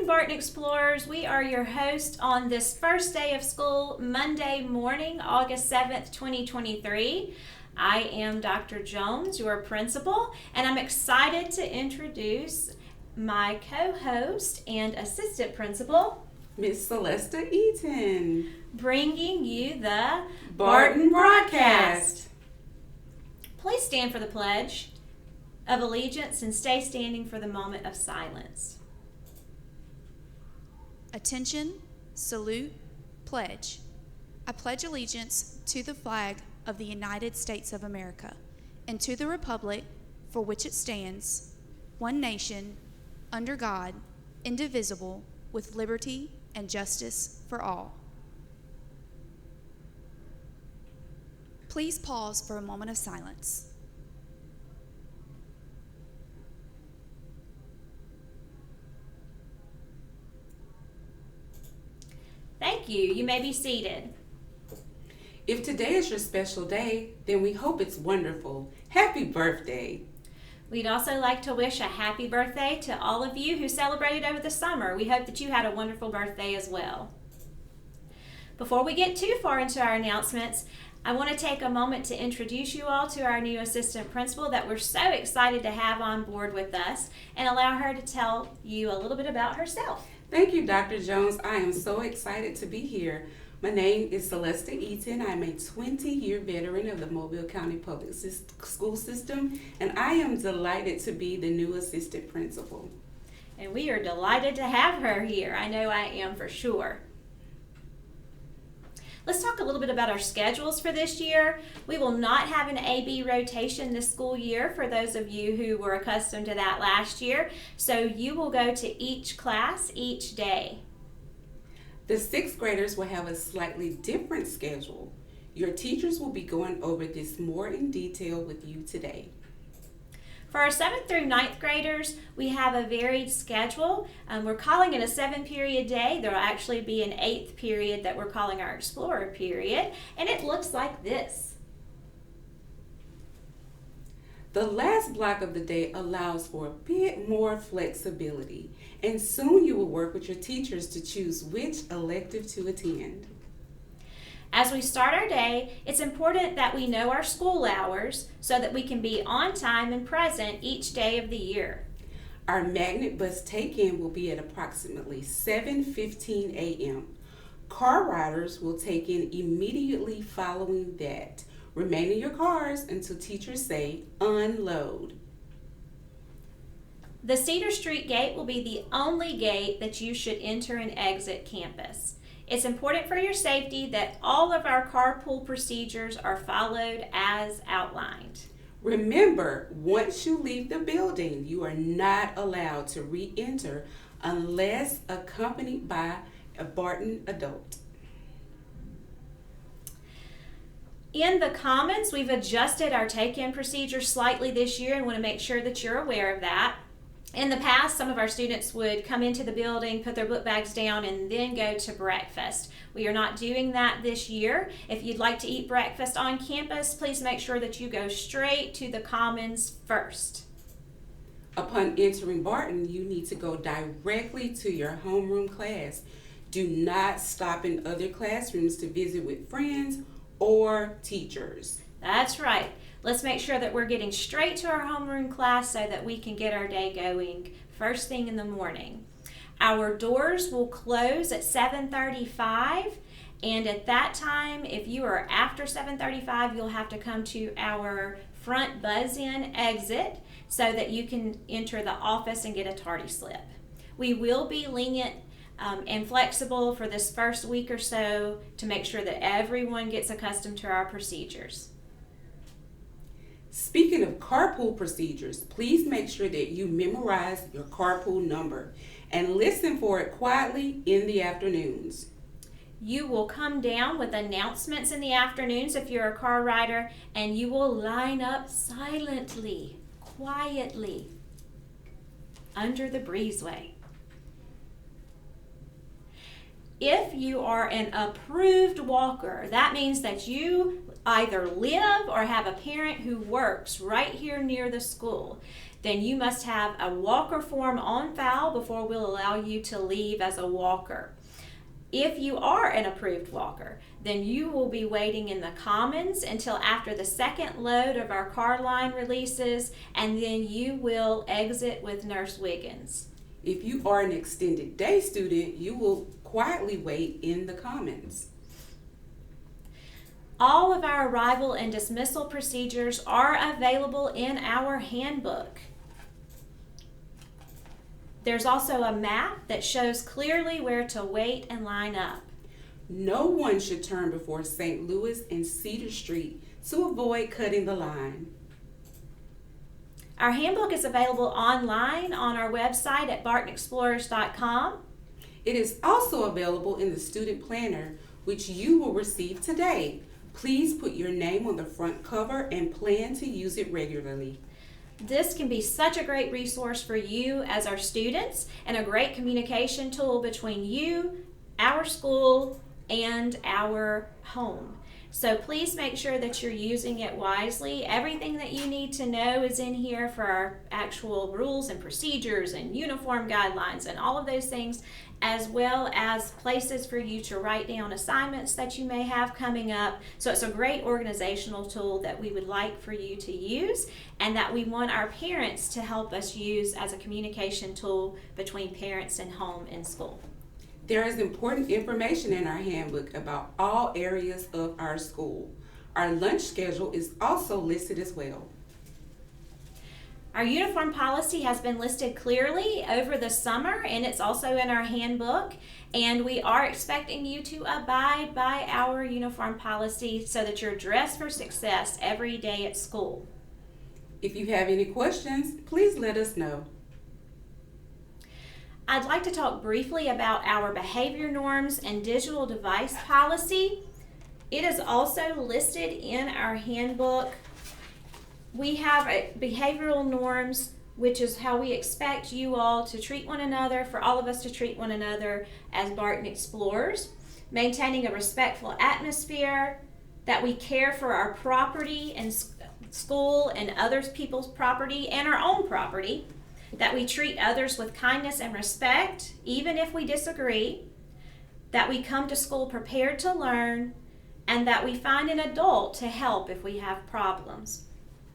Barton Explorers. We are your host on this first day of school, Monday morning, August 7th, 2023. I am Dr. Jones, your principal, and I'm excited to introduce my co-host and assistant principal, Miss Celesta Eaton, bringing you the Barton Broadcast. Please stand for the Pledge of Allegiance and stay standing for the moment of silence. Attention, salute, pledge. I pledge allegiance to the flag of the United States of America and to the republic for which it stands, one nation, under God, indivisible, with liberty and justice for all. Please pause for a moment of silence. Thank you. You may be seated. If today is your special day, then we hope it's wonderful. Happy birthday. We'd also like to wish a happy birthday to all of you who celebrated over the summer. We hope that you had a wonderful birthday as well. Before we get too far into our announcements, I want to take a moment to introduce you all to our new assistant principal that we're so excited to have on board with us and allow her to tell you a little bit about herself. Thank you, Dr. Jones. I am so excited to be here. My name is Celesta Eaton. I'm a 20-year veteran of the Mobile County Public School System, and I am delighted to be the new assistant principal. And we are delighted to have her here. I know I am for sure. Let's talk a little bit about our schedules for this year. We will not have an A-B rotation this school year for those of you who were accustomed to that last year. So you will go to each class each day. The 6th graders will have a slightly different schedule. Your teachers will be going over this more in detail with you today. For our 7th through 9th graders, we have a varied schedule. We're calling it a 7-period day. There will actually be an 8th period that we're calling our Explorer period, and it looks like this. The last block of the day allows for a bit more flexibility, and soon you will work with your teachers to choose which elective to attend. As we start our day, it's important that we know our school hours so that we can be on time and present each day of the year. Our magnet bus take-in will be at approximately 7:15 a.m. Car riders will take in immediately following that. Remain in your cars until teachers say unload. The Cedar Street gate will be the only gate that you should enter and exit campus. It's important for your safety that all of our carpool procedures are followed as outlined. Remember, once you leave the building, you are not allowed to re-enter unless accompanied by a Barton adult. In the Commons, we've adjusted our take-in procedure slightly this year and want to make sure that you're aware of that. In the past, some of our students would come into the building, put their book bags down, and then go to breakfast. We are not doing that this year. If you'd like to eat breakfast on campus, please make sure that you go straight to the Commons first. Upon entering Barton, you need to go directly to your homeroom class. Do not stop in other classrooms to visit with friends or teachers. That's right. Let's make sure that we're getting straight to our homeroom class so that we can get our day going first thing in the morning. Our doors will close at 7:35, and at that time, if you are after 7:35, you'll have to come to our front buzz-in exit so that you can enter the office and get a tardy slip. We will be lenient and flexible for this first week or so to make sure that everyone gets accustomed to our procedures. Speaking of carpool procedures, please make sure that you memorize your carpool number and listen for it quietly in the afternoons. You will come down with announcements in the afternoons if you're a car rider, and you will line up silently, quietly, under the breezeway. If you are an approved walker, that means that you either live or have a parent who works right here near the school, then you must have a walker form on file before we'll allow you to leave as a walker. If you are an approved walker, then you will be waiting in the Commons until after the second load of our car line releases, and then you will exit with Nurse Wiggins. If you are an extended day student, you will quietly wait in the Commons. All of our arrival and dismissal procedures are available in our handbook. There's also a map that shows clearly where to wait and line up. No one should turn before St. Louis and Cedar Street to avoid cutting the line. Our handbook is available online on our website at bartonexplorers.com. It is also available in the student planner, which you will receive today. Please put your name on the front cover and plan to use it regularly. This can be such a great resource for you as our students and a great communication tool between you, our school, and our home. So please make sure that you're using it wisely. Everything that you need to know is in here for our actual rules and procedures and uniform guidelines and all of those things, as well as places for you to write down assignments that you may have coming up. So it's a great organizational tool that we would like for you to use and that we want our parents to help us use as a communication tool between parents and home and school. There is important information in our handbook about all areas of our school. Our lunch schedule is also listed as well. Our uniform policy has been listed clearly over the summer, and it's also in our handbook, and we are expecting you to abide by our uniform policy so that you're dressed for success every day at school. If you have any questions, please let us know. I'd like to talk briefly about our behavior norms and digital device policy. It is also listed in our handbook. We have behavioral norms, which is how we expect you all to treat one another, for all of us to treat one another as Barton Explorers. Maintaining a respectful atmosphere, that we care for our property and school and other people's property and our own property, that we treat others with kindness and respect, even if we disagree, that we come to school prepared to learn, and that we find an adult to help if we have problems.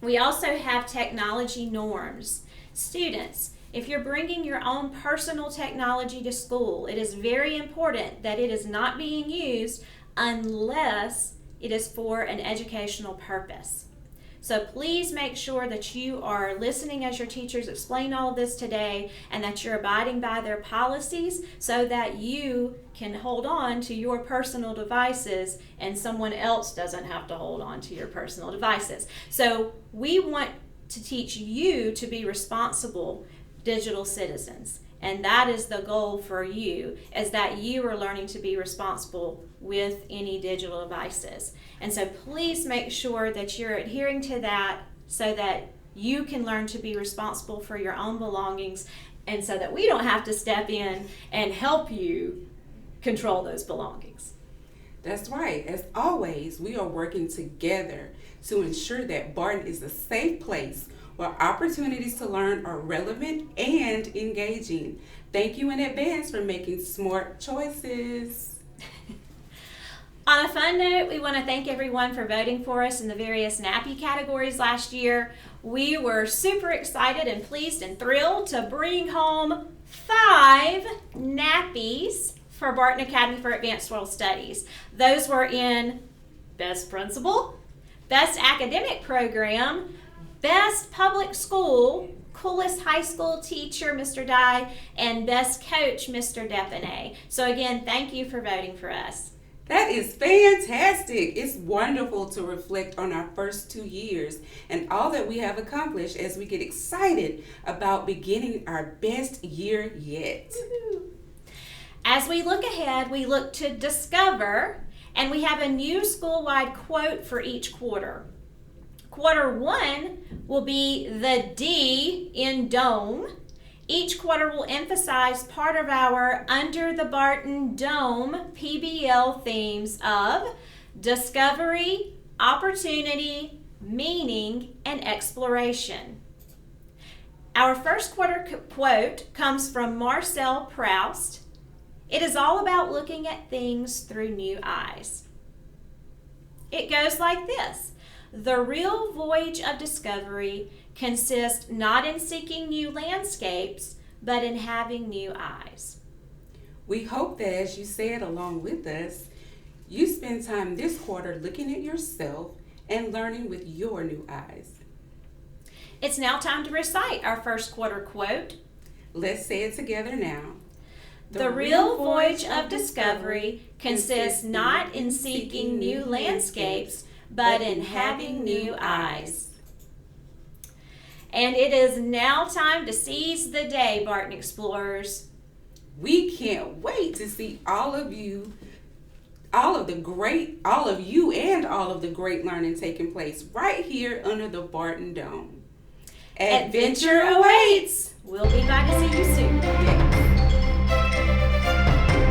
We also have technology norms. Students, if you're bringing your own personal technology to school, it is very important that it is not being used unless it is for an educational purpose. So please make sure that you are listening as your teachers explain all of this today and that you're abiding by their policies so that you can hold on to your personal devices and someone else doesn't have to hold on to your personal devices. So we want to teach you to be responsible digital citizens. And that is the goal for you, is that you are learning to be responsible with any digital devices. And so please make sure that you're adhering to that so that you can learn to be responsible for your own belongings and so that we don't have to step in and help you control those belongings. That's right. As always, we are working together to ensure that Barton is a safe place where opportunities to learn are relevant and engaging. Thank you in advance for making smart choices. On a fun note, we want to thank everyone for voting for us in the various nappy categories last year. We were super excited and pleased and thrilled to bring home 5 nappies for Barton Academy for Advanced World Studies. Those were in Best Principal, Best Academic Program, Best Public School, Coolest High School Teacher, Mr. Dye, and Best Coach, Mr. Depine. So again, thank you for voting for us. That is fantastic. It's wonderful to reflect on our first 2 years and all that we have accomplished as we get excited about beginning our best year yet. As we look ahead, we look to discover, and we have a new school-wide quote for each quarter. Quarter 1 will be the D in Dome. Each quarter will emphasize part of our Under the Barton Dome PBL themes of discovery, opportunity, meaning, and exploration. Our first quarter quote comes from Marcel Proust. It is all about looking at things through new eyes. It goes like this. The real voyage of discovery consists not in seeking new landscapes, but in having new eyes. We hope that as you say it along with us, you spend time this quarter looking at yourself and learning with your new eyes. It's now time to recite our first quarter quote. Let's say it together now. The real voyage of discovery consists not in seeking new landscapes, but in having new eyes. And it is now time to seize the day, Barton Explorers. We can't wait to see all of you and all of the great learning taking place right here under the Barton Dome. Adventure awaits! We'll be back to see you soon.